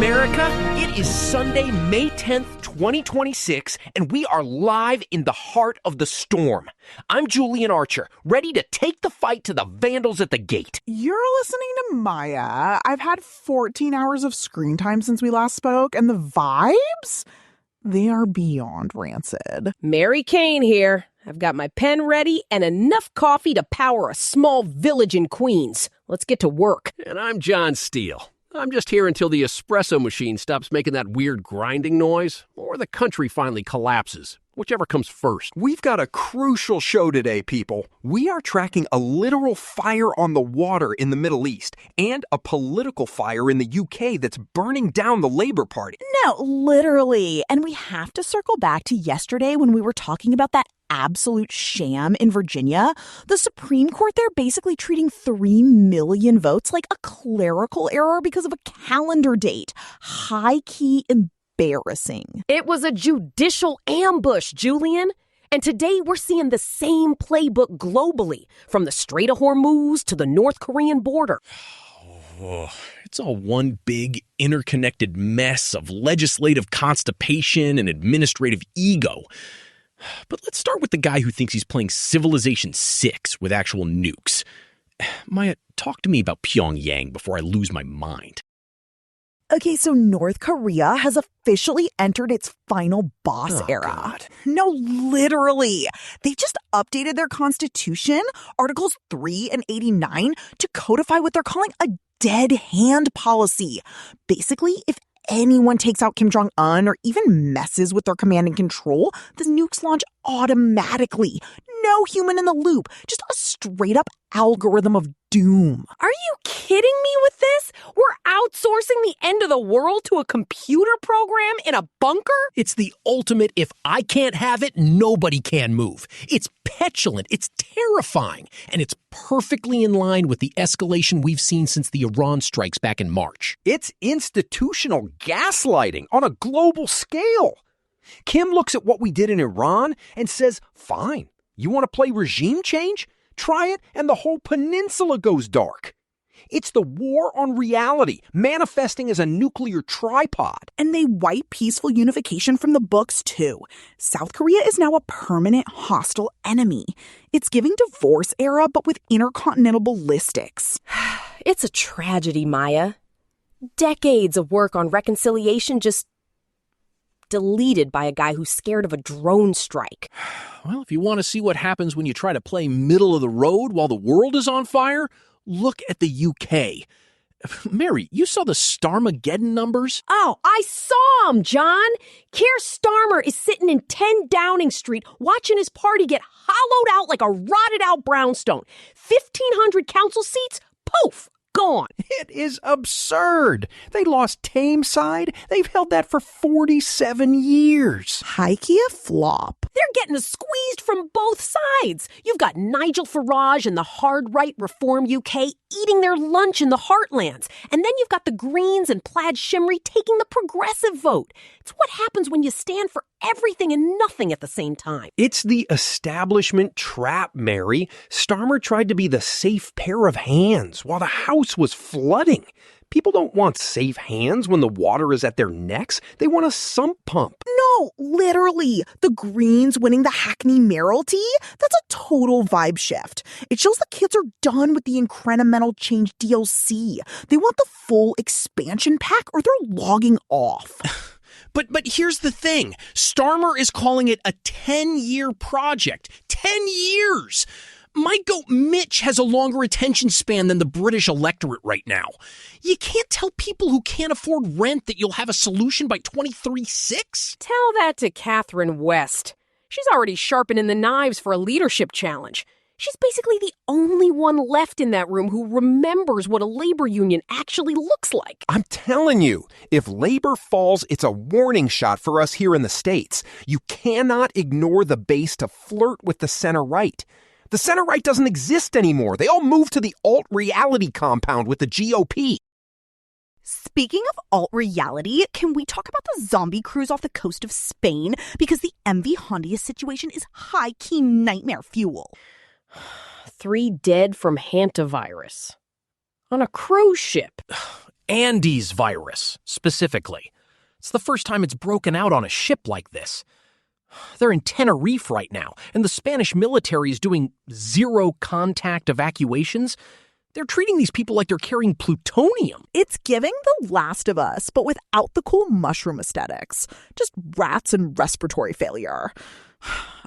America. It is Sunday, May 10th, 2026, and we are live in the heart of the storm. I'm Julian Archer, ready to take the fight to the vandals at the gate. You're listening to Maya. I've had 14 hours of screen time since we last spoke, and the vibes? They are beyond rancid. Mary Kane here. I've got my pen ready and enough coffee to power a small village in Queens. Let's get to work. And I'm John Steele. I'm just here until the espresso machine stops making that weird grinding noise, or the country finally collapses, whichever comes first. We've got a crucial show today, people. We are tracking a literal fire on the water in the Middle East and a political fire in the UK that's burning down the Labour Party. No, literally. And we have to circle back to yesterday when we were talking about that absolute sham in Virginia. The Supreme Court there basically treating 3 million votes like a clerical error because of a calendar date. High-key embarrassing. It was a judicial ambush, Julian. And today we're seeing the same playbook globally, from the Strait of Hormuz to the North Korean border. Oh, it's all one big interconnected mess of legislative constipation and administrative ego. But let's start with the guy who thinks he's playing Civilization 6 with actual nukes. Maya, talk to me about Pyongyang before I lose my mind. Okay, so North Korea has officially entered its final boss era. God. No, literally. They just updated their constitution, Articles 3 and 89, to codify what they're calling a dead hand policy. Basically, if anyone takes out Kim Jong-un or even messes with their command and control, the nukes launch automatically. No human in the loop. Just a straight-up algorithm of doom. Are you kidding me with this? We're outsourcing the end of the world to a computer program in a bunker? It's the ultimate if I can't have it, nobody can move. It's petulant, it's terrifying, and it's perfectly in line with the escalation we've seen since the Iran strikes back in March. It's institutional gaslighting on a global scale. Kim looks at what we did in Iran and says, fine, you want to play regime change? Try it, and the whole peninsula goes dark. It's the war on reality, manifesting as a nuclear tripod. And they wipe peaceful unification from the books, too. South Korea is now a permanent hostile enemy. It's giving divorce era, but with intercontinental ballistics. It's a tragedy, Maya. Decades of work on reconciliation just deleted by a guy who's scared of a drone strike. Well, if you want to see what happens when you try to play middle of the road while the world is on fire, look at the UK. Mary, you saw the Starageddon numbers? Oh, I saw him, John. Keir Starmer is sitting in 10 Downing Street watching his party get hollowed out like a rotted-out brownstone. 1,500 council seats, poof, gone. It is absurd. They lost Tameside. They've held that for 47 years. High-key a flop. They're getting squeezed from both sides. You've got Nigel Farage and the hard-right Reform UK eating their lunch in the heartlands. And then you've got the Greens and Plaid Shimry taking the progressive vote. It's what happens when you stand for everything and nothing at the same time. It's the establishment trap, Mary. Starmer tried to be the safe pair of hands while the house was flooding. People don't want safe hands when the water is at their necks. They want a sump pump. No, literally. The Greens winning the Hackney mayoralty? That's a total vibe shift. It shows the kids are done with the incremental change DLC. They want the full expansion pack or they're logging off. But here's the thing. Starmer is calling it a 10-year project. 10 years! My goat Mitch has a longer attention span than the British electorate right now. You can't tell people who can't afford rent that you'll have a solution by 23-6? Tell that to Catherine West. She's already sharpening the knives for a leadership challenge. She's basically the only one left in that room who remembers what a labor union actually looks like. I'm telling you, if labor falls, it's a warning shot for us here in the States. You cannot ignore the base to flirt with the center-right. The center-right doesn't exist anymore. They all moved to the alt-reality compound with the GOP. Speaking of alt-reality, can we talk about the zombie cruise off the coast of Spain? Because the MV Hondia situation is high-key nightmare fuel. 3 dead from hantavirus. On a cruise ship. Andes virus, specifically. It's the first time it's broken out on a ship like this. They're in Tenerife right now, and the Spanish military is doing zero-contact evacuations. They're treating these people like they're carrying plutonium. It's giving The Last of Us, but without the cool mushroom aesthetics. Just rats and respiratory failure.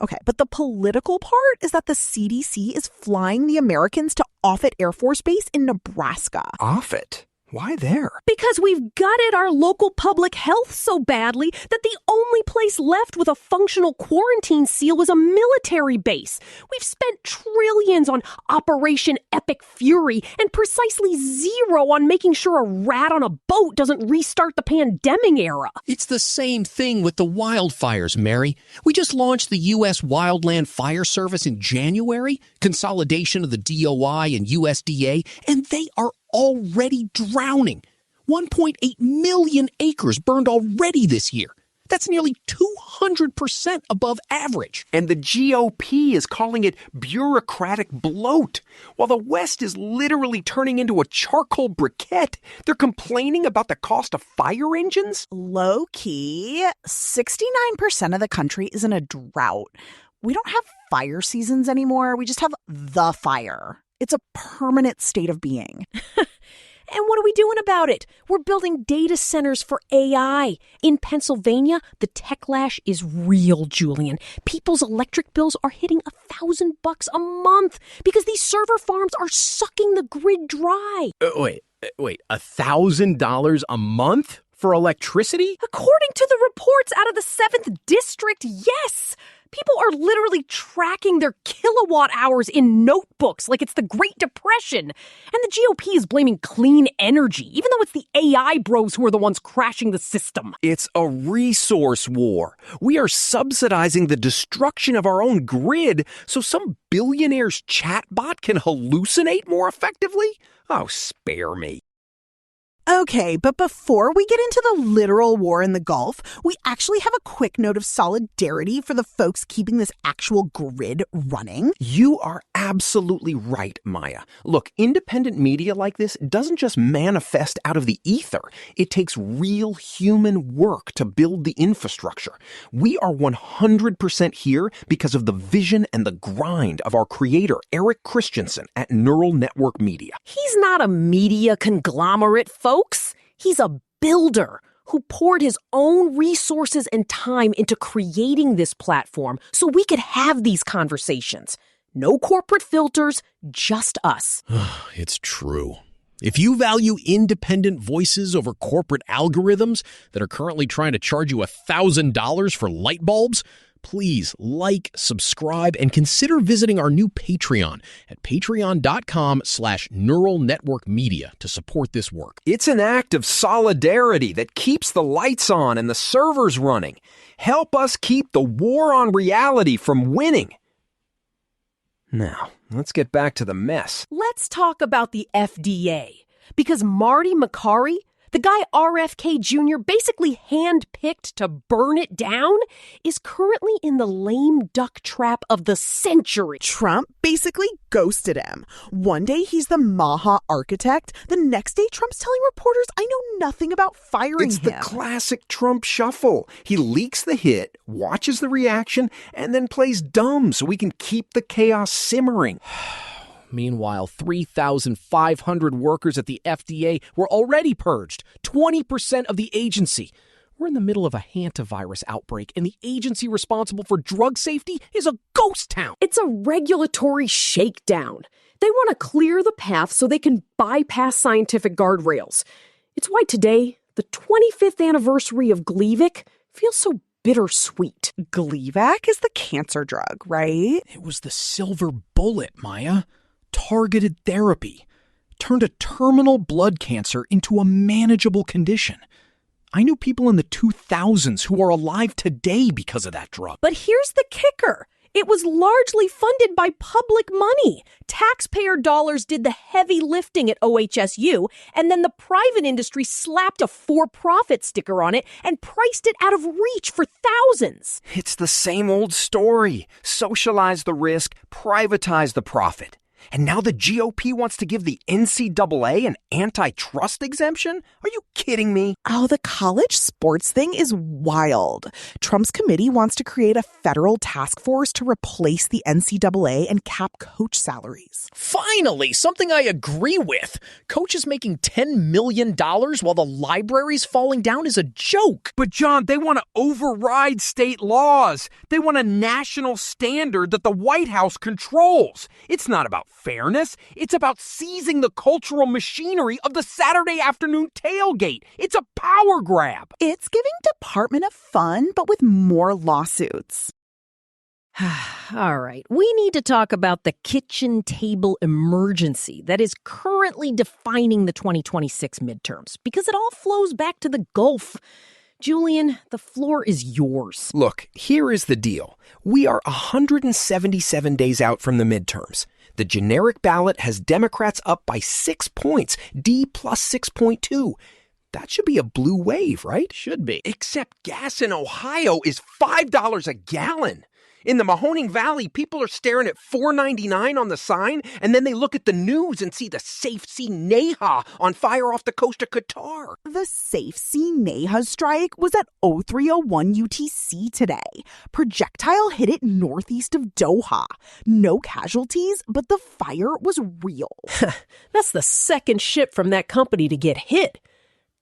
Okay, but the political part is that the CDC is flying the Americans to Offutt Air Force Base in Nebraska. Offutt? Why there? Because we've gutted our local public health so badly that the only place left with a functional quarantine seal was a military base. We've spent trillions on Operation Epic Fury and precisely zero on making sure a rat on a boat doesn't restart the pandemic era. It's the same thing with the wildfires, Mary. We just launched the U.S. Wildland Fire Service in January, consolidation of the DOI and USDA, and they are already drowning. 1.8 million acres burned already this year. That's nearly 200% above average. And the GOP is calling it bureaucratic bloat. While the West is literally turning into a charcoal briquette, they're complaining about the cost of fire engines? Low key, 69% of the country is in a drought. We don't have fire seasons anymore. We just have the fire. It's a permanent state of being. And what are we doing about it? We're building data centers for AI. In Pennsylvania, the techlash is real, Julian. People's electric bills are hitting $1,000 a month because these server farms are sucking the grid dry. Wait, $1,000 a month for electricity? According to the reports out of the 7th District, yes! People are literally tracking their kilowatt hours in notebooks like it's the Great Depression. And the GOP is blaming clean energy, even though it's the AI bros who are the ones crashing the system. It's a resource war. We are subsidizing the destruction of our own grid so some billionaire's chatbot can hallucinate more effectively? Oh, spare me. Okay, but before we get into the literal war in the Gulf, we actually have a quick note of solidarity for the folks keeping this actual grid running. You are absolutely right, Maya. Look, independent media like this doesn't just manifest out of the ether. It takes real human work to build the infrastructure. We are 100% here because of the vision and the grind of our creator, Eric Christensen at Neural Network Media. He's not a media conglomerate, folks. He's a builder who poured his own resources and time into creating this platform so we could have these conversations. No corporate filters, just us. It's true. If you value independent voices over corporate algorithms that are currently trying to charge you $1,000 for light bulbs, please like, subscribe, and consider visiting our new Patreon at patreon.com/Neural Network Media to support this work. It's an act of solidarity that keeps the lights on and the servers running. Help us keep the war on reality from winning. Now, let's get back to the mess. Let's talk about the FDA. Because Marty Makary, the guy RFK Jr. basically handpicked to burn it down, is currently in the lame duck trap of the century. Trump basically ghosted him. One day he's the Maha architect. The next day Trump's telling reporters, I know nothing about firing It's him. the classic Trump shuffle. He leaks the hit, watches the reaction, and then plays dumb so we can keep the chaos simmering. Meanwhile, 3,500 workers at the FDA were already purged, 20% of the agency. We're in the middle of a hantavirus outbreak, and the agency responsible for drug safety is a ghost town. It's a regulatory shakedown. They want to clear the path so they can bypass scientific guardrails. It's why today, the 25th anniversary of Gleevec, feels so bittersweet. Gleevec is the cancer drug, right? It was the silver bullet, Maya. Targeted therapy turned a terminal blood cancer into a manageable condition. I knew people in the 2000s who are alive today because of that drug. But here's the kicker. It was largely funded by public money. Taxpayer dollars did the heavy lifting at OHSU, and then the private industry slapped a for-profit sticker on it and priced it out of reach for thousands. It's the same old story. Socialize the risk, privatize the profit. And now the GOP wants to give the NCAA an antitrust exemption? Are you kidding me? Oh, the college sports thing is wild. Trump's committee wants to create a federal task force to replace the NCAA and cap coach salaries. Finally, something I agree with. Coaches making $10 million while the library's falling down is a joke. But John, they want to override state laws. They want a national standard that the White House controls. It's not about fairness. It's about seizing the cultural machinery of the Saturday afternoon tailgate. It's a power grab. It's giving Department of Fun, but with more lawsuits. All right, we need to talk about the kitchen table emergency that is currently defining the 2026 midterms, because it all flows back to the Gulf. Julian, the floor is yours. Look, here is the deal. We are 177 days out from the midterms. The generic ballot has Democrats up by 6 points, D plus 6.2. That should be a blue wave, right? Should be. Except gas in Ohio is $5 a gallon. In the Mahoning Valley, people are staring at $4.99 on the sign, and then they look at the news and see the Safe Sea Neha on fire off the coast of Qatar. The Safe Sea Neha strike was at 0301 UTC today. Projectile hit it northeast of Doha. No casualties, but the fire was real. That's the second ship from that company to get hit.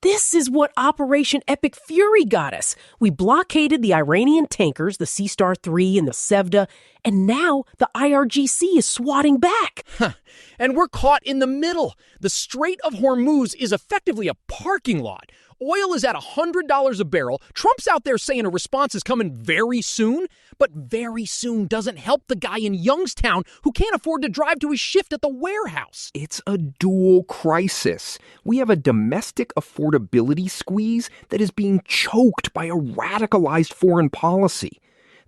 This is what Operation Epic Fury got us. We blockaded the Iranian tankers, the Sea Star 3 and the Sevda, and now the IRGC is swatting back. And we're caught in the middle. The Strait of Hormuz is effectively a parking lot. Oil is at $100 a barrel. Trump's out there saying a response is coming very soon, but very soon doesn't help the guy in Youngstown who can't afford to drive to his shift at the warehouse. It's a dual crisis. We have a domestic affordability squeeze that is being choked by a radicalized foreign policy.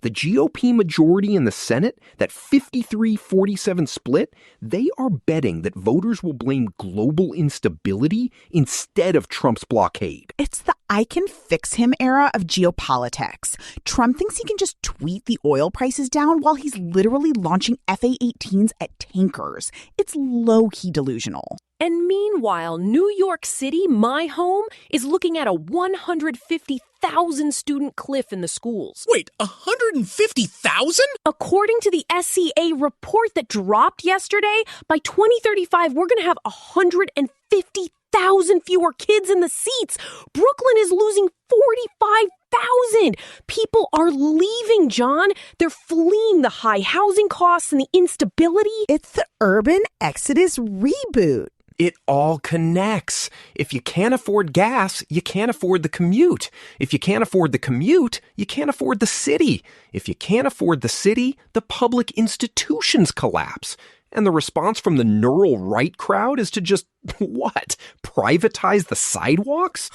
The GOP majority in the Senate, that 53-47 split, they are betting that voters will blame global instability instead of Trump's blockade. It's the I can fix him era of geopolitics. Trump thinks he can just tweet the oil prices down while he's literally launching FA-18s at tankers. It's low-key delusional. And meanwhile, New York City, my home, is looking at a 150,000 student cliff in the schools. Wait, 150,000? According to the SCA report that dropped yesterday, by 2035, we're going to have 150,000 fewer kids in the seats. Brooklyn is losing 45,000. People are leaving, John. They're fleeing the high housing costs and the instability. It's the urban exodus reboot. It all connects. If you can't afford gas, you can't afford the commute. If you can't afford the commute, you can't afford the city. If you can't afford the city, the public institutions collapse. And the response from the neural right crowd is to just, what, privatize the sidewalks?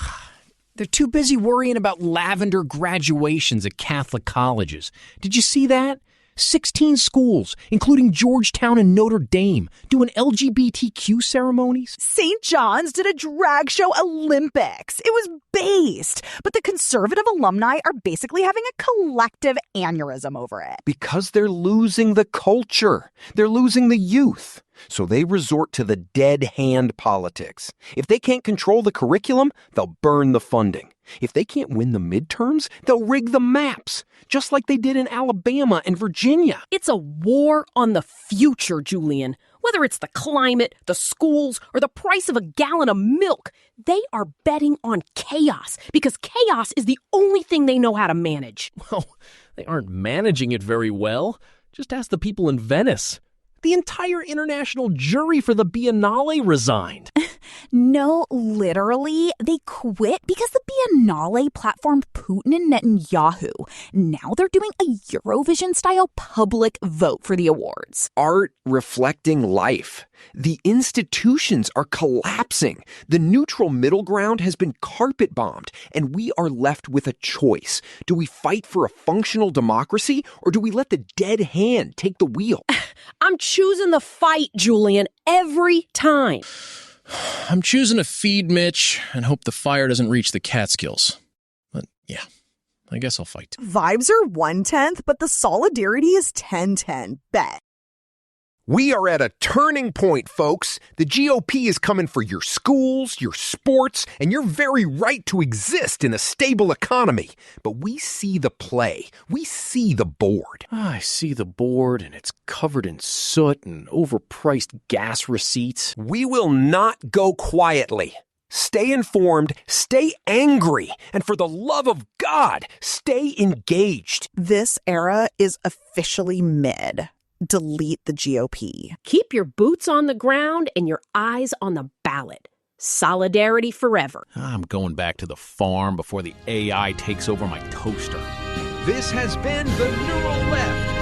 They're too busy worrying about lavender graduations at Catholic colleges. Did you see that? 16 schools, including Georgetown and Notre Dame, doing LGBTQ ceremonies. St. John's did a drag show Olympics. It was based, but the conservative alumni are basically having a collective aneurysm over it. Because they're losing the culture. They're losing the youth. So they resort to the dead hand politics. If they can't control the curriculum, they'll burn the funding. If they can't win the midterms, they'll rig the maps, just like they did in Alabama and Virginia. It's a war on the future, Julian. Whether it's the climate, the schools, or the price of a gallon of milk, they are betting on chaos because chaos is the only thing they know how to manage. Well, they aren't managing it very well. Just ask the people in Venice. The entire international jury for the Biennale resigned. No, literally, they quit because the Biennale platformed Putin and Netanyahu. Now they're doing a Eurovision-style public vote for the awards. Art reflecting life. The institutions are collapsing. The neutral middle ground has been carpet bombed, and we are left with a choice. Do we fight for a functional democracy, or do we let the dead hand take the wheel? I'm choosing the fight, Julian, every time. I'm choosing to feed Mitch and hope the fire doesn't reach the Catskills. But yeah, I guess I'll fight. Vibes are 1/10, but the solidarity is 10-10. Bet. We are at a turning point, folks. The GOP is coming for your schools, your sports, and your very right to exist in a stable economy. But we see the play. We see the board. I see the board, and it's covered in soot and overpriced gas receipts. We will not go quietly. Stay informed, stay angry, and for the love of God, stay engaged. This era is officially mid. Delete the GOP. Keep your boots on the ground and your eyes on the ballot. Solidarity forever. I'm going back to the farm before the AI takes over my toaster. This has been the Neural Left.